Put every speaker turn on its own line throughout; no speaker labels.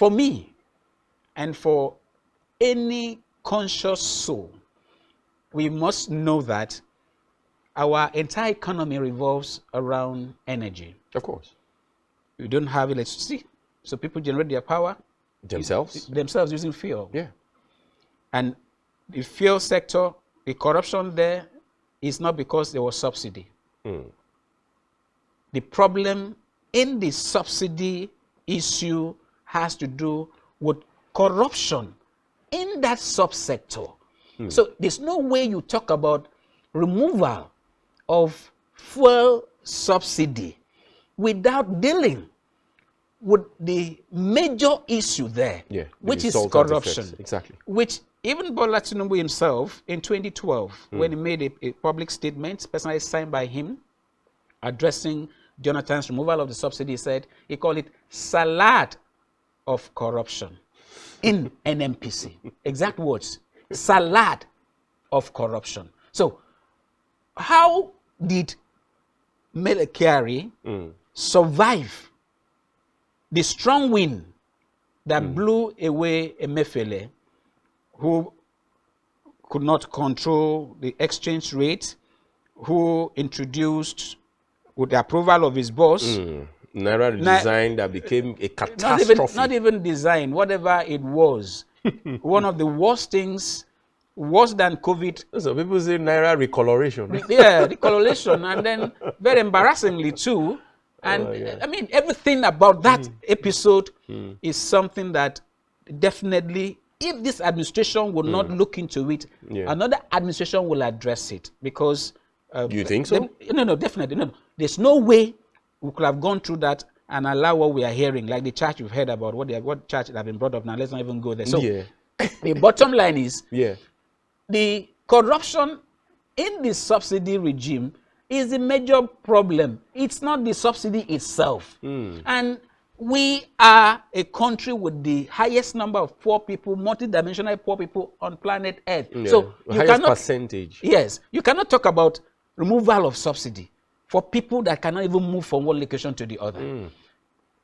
for me and for any conscious soul, we must know that our entire economy revolves around energy.
Of course.
We don't have electricity, so people generate their power
Themselves
using fuel.
Yeah.
And the fuel sector, the corruption there is not because there was subsidy. The problem in the subsidy issue has to do with corruption in that subsector. So there's no way you talk about removal of fuel subsidy without dealing with the major issue there, which is corruption.
Exactly.
Which even Bola Tinubu himself in 2012, when he made a public statement, personally signed by him, addressing Jonathan's removal of the subsidy, he called it salad of corruption in NMPC. Exact words, salad of corruption. So how did Mele Kyari survive the strong wind that blew away Emefiele, who could not control the exchange rate, who introduced, with the approval of his boss,
Naira design that became a catastrophe.
Not even design, whatever it was. One of the worst things, worse than COVID.
So people say Naira recoloration.
Recoloration, and then very embarrassingly too. And I mean, everything about that episode is something that definitely, if this administration will not look into it, another administration will address it. Because
you think so?
No, definitely no. There's no way we could have gone through that and allow what we are hearing, like the church you've heard about, what church that have been brought up now. Let's not even go there. So the bottom line is, the corruption in the subsidy regime is the major problem. It's not the subsidy itself. And we are a country with the highest number of poor people, multidimensional poor people on planet Earth. So
the highest percentage.
Yes, you cannot talk about removal of subsidy for people that cannot even move from one location to the other.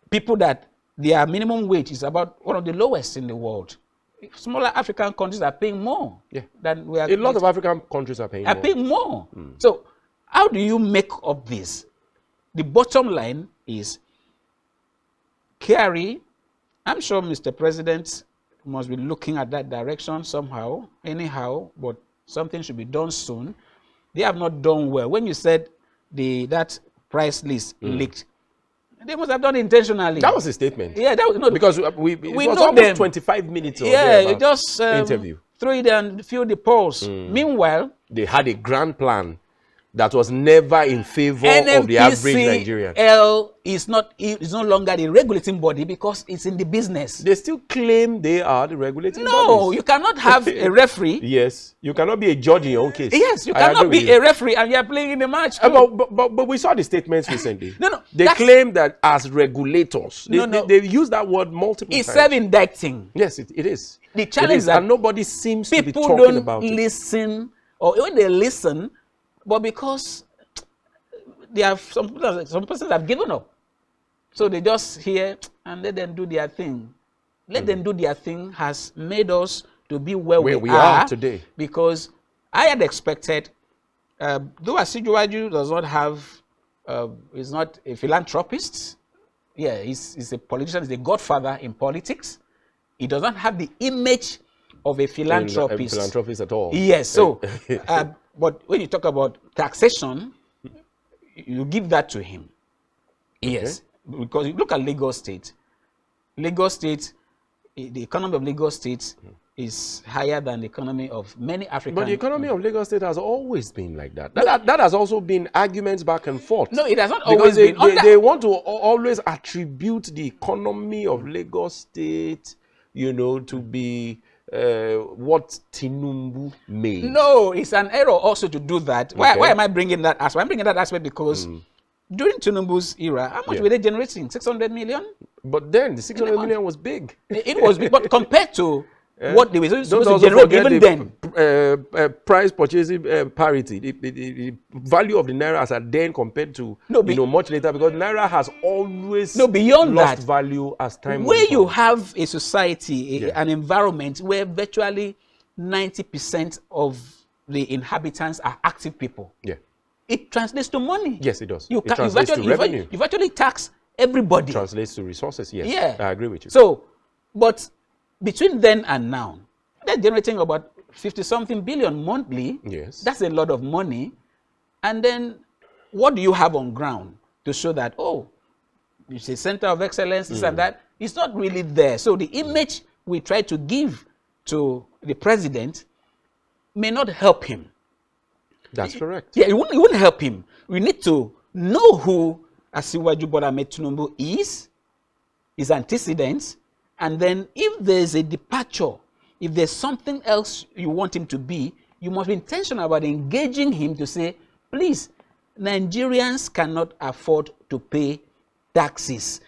People that their minimum wage is about one of the lowest in the world. Smaller African countries are paying more than we are.
A lot of African countries are paying
more. So how do you make up this? The bottom line is, Kyari, I'm sure Mr. President must be looking at that direction somehow, anyhow, but something should be done soon. They have not done well. When you said that price list leaked, they must have done it intentionally.
That was a statement.
Yeah, that was
because it was
know
almost
them.
25 minutes.
You just
interview
throw it and fill the polls. Meanwhile,
they had a grand plan that was never in favor of the average Nigerian.
is no longer the regulating body because it's in the business.
They still claim they are the regulating bodies.
No, you cannot have a referee.
Yes, you cannot be a judge in your own case.
Yes, you cannot be a referee and you are playing in a match.
But we saw the statements recently. They claim that as regulators, they use that word multiple times.
It's self-indicting.
Yes, it is.
The challenge is that
and nobody seems to be talking about it.
People don't listen, or when they listen, but because they have some persons have given up, so they just hear and let them do their thing. Let them do their thing has made us to be where we are
today.
Because I had expected, though Asijuwaju does not have, is not a philanthropist. Yeah, he's a politician. He's a godfather in politics. He does not have the image of a philanthropist.
A philanthropist at all.
Yes. So. But when you talk about taxation, you give that to him. Yes. Because you look at Lagos State. Lagos State, the economy of Lagos State is higher than the economy of many African.
But the economy of Lagos State has always been like that. That has also been arguments back and forth.
No, it has not always been.
They want to always attribute the economy of Lagos State, to be what Tinubu made.
No, it's an error also to do that. Why am I bringing that aspect? I'm bringing that aspect because during Tinubu's era, how much were they generating? 600 million?
But then the 600 million was big.
It was big, but compared to what they were
Don't
supposed to
also
generate
forget
even
the,
then.
price purchasing parity, the value of the naira as at then compared to much later, because naira has always
beyond
lost
that,
value as time
where
went
you
on.
have a society, an environment where virtually 90% of the inhabitants are active people.
Yeah.
It translates to money.
Yes, it does.
It
translates to revenue.
You've actually taxed everybody.
Translates to resources, yes.
Yeah.
I agree with you.
So, but between then and now, they're generating about 50-something billion monthly.
Yes.
That's a lot of money. And then what do you have on ground to show that, oh, it's a center of excellence, this and that? It's not really there. So the image we try to give to the president may not help him.
That's correct.
Yeah, it wouldn't help him. We need to know who Asiwaju Bola Ahmed Tinubu is, his antecedents, and then if there's a departure, if there's something else you want him to be, you must be intentional about engaging him to say, please, Nigerians cannot afford to pay taxes.